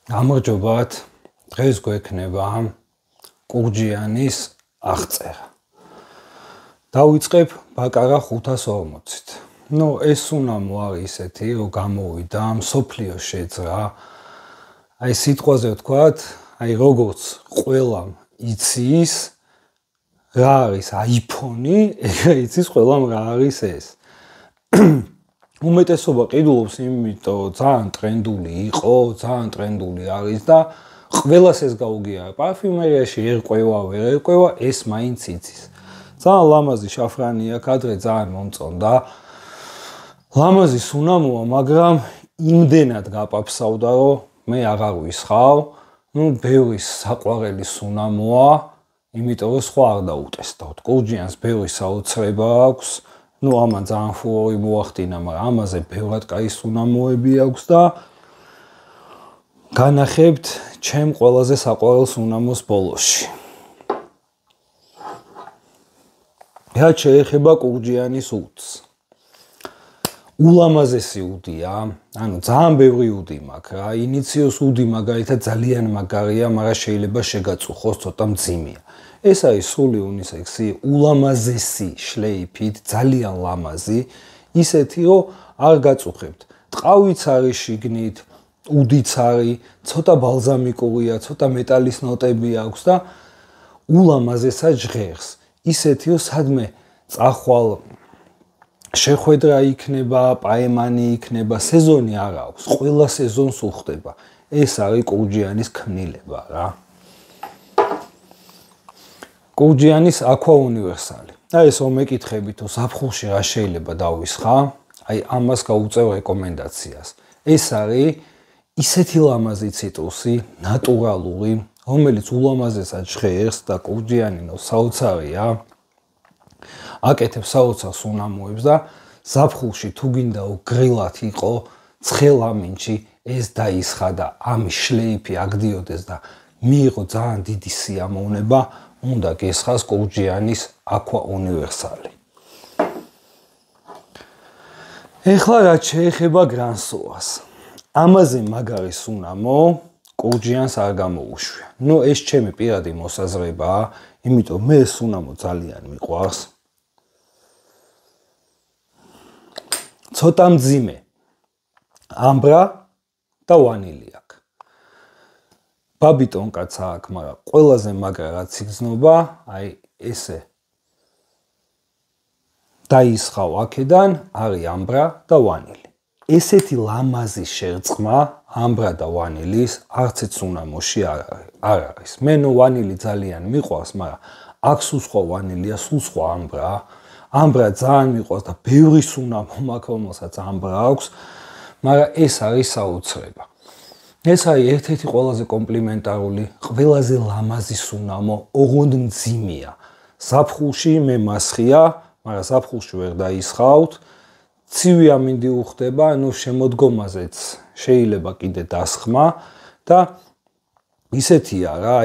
გამარჯობათ. დღეს გვექნება კურჯიანის აღწერა. დავიწყებ ბაკარა 540-ით. ეს სუნამო არის ისეთი, რომ გამოვიდა მსოფლიო შეძრა. აი სიტყვაზე ვთქვათ, როგორც ყველამ იცის რა არის iPhone-ი, ეგრე იცის ყველამ რა არის ეს. უმეტესობა ყიდულობს, იმიტომ ძალიან ტრენდული იყო, ძალიან ტრენდული არის და ყველას ეს გაუგია. პარფიუმერიაში ერკვევა, ვერ ერკვევა, ეს მაინც იცის. ძალიან ლამაზი შაფრანია, კადრე ძალიან მომწონდა. ლამაზი სუნამოა, მაგრამ იმდენად გაპაფსავდა, რომ მე აღარ ვისხავ. ბევრი საყვარელი სუნამოა, იმიტომ რომ სხვა არ დაუტესტავთ. კურჯიანს ბევრი საოცრება აქვს. ამან ძალიან ფუორი მოახდინა, მაგრამ ამაზე ბევრად კაი სუნამოები აქვს და განახებთ ჩემ ყველაზე საყვარელ სუნამოს ბოლოში. რაც შეეხება კურჯიანის უდს. ულამაზესი უდია, ძალიან ბევრი უდი მაქვს რა. ინიციოს უდი მაგალითად ძალიან მაგარია, მაგრამ შეიძლება შეგაწუხოს, ცოტა მძიმეა. ეს არის სრული უნისექსი, ულამაზესი შლეიფით, ძალიან ლამაზი, ისეთი, რომ არ გაწუხებთ. ტყავიც არის შიგნით, უდიც არის, ცოტა ბალზამიკურია, ცოტა მეტალის ნოტები აქვს და ულამაზესად ჟღერს. ისეთი, რომ სადმე წახვალ შეხვედრა იქნება, პაემანი იქნება, სეზონი არ აქვს, ყველა სეზონს უხდება. ეს არის კურჯიანის ქმნილება რა. კურჯიანის aqua universal. ეს რომ მეკითხებით, თუ ზაფხულში რა შეიძლება დავისხა, ამას გაუწევ რეკომენდაციას. ეს არის ისეთი ლამაზი ციტრუსი, ნატურალური, რომელიც ულამაზესად ჟღერს და კურჯიანი საოცარია. აკეთებს საოცარ სუნამოებს და ზაფხულში თუ გინდა გრილად იყო, ცხელ ამინჩი ეს დაისხა და ამის შლეიფი აგდიოდეს და მიიღო ძალიან დიდი სიამოვნება. უნდა გესხას კურჯიანის aqua universal. ეხლა რაც შეეხება გრანსოას. ამაზე მაგარი სუნამო კურჯიანს არ გამოუშვია. ეს ჩემი პირადი მოსაზრებაა, იმიტომ მე ეს სუნამო ძალიან მიყვარს. ცოტა მძიმე. ამბრა და ვანილი აქვს. ბაბიტონკაც აქვს, მაგრამ ყველაზე მაგრა რაც იგრძნობა, ესე დაისხავ აქედან, არის ამბრა და ვანილი. ესეთი ლამაზი შერწყმა ამბრა და ვანილის არც ერთ სუნამოში არ არის. მე ვანილი ძალიან მიყვარს, მაგრამ აქ სულ სხვა ვანილია, სულ სხვა ამბრა. ამბრა ძალიან მიყვარს და ბევრი სუნამო მაქვს, რომელსაც ამბრა აქვს, მაგრამ ეს არის საოცრება. ეს არის ერთ-ერთი ყველაზე კომპლიმენტარული, ყველაზე ლამაზი სუნამო, ოღონდ მძიმეა. ზაფხულში მე მასხია, მაგრამ ზაფხულში ვერ დაისხავთ. ცივი ამინდი უხდება, შემოდგომაზეც შეიძლება კიდე დასხმა და ისეთია რა,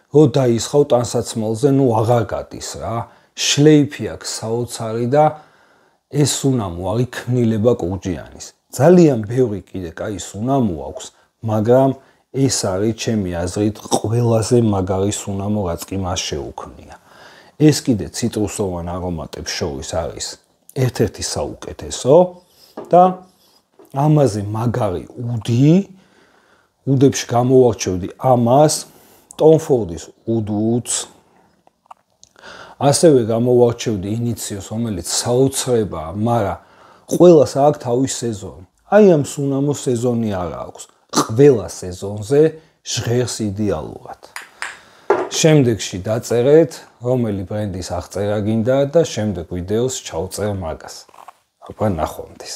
რო დაისხავ ტანსაცმელზე, აღარ გადის რა. შლეიფი აქვს საოცარი და ეს სუნამო არის ქმნილება კურჯიანის. ძალიან ბევრი კიდე კაი სუნამო აქვს, მაგრამ ეს არის ჩემი აზრით ყველაზე მაგარი სუნამო, რაც კი მას შეუქმნია. ეს კიდე ციტრუსოვან არომატებს შორის არის ერთ-ერთი საუკეთესო და ამაზე მაგარი უდებში გამოვარჩევდი ამას, Tom Ford-ის უდუც, ასევე გამოვარჩევდი ინიციოს, რომელიც საოცრებაა, მაგრამ ყველას აქვს თავის სეზონი. ამ სუნამოს სეზონი არ აქვს. ყველა სეზონზე ჟღერს იდეალურად. შემდეგში დაწერეთ, რომელი ბრენდის აღწერა გინდა და შემდეგ ვიდეოს ჩავწერ მაგას. აბა ნახვამდის.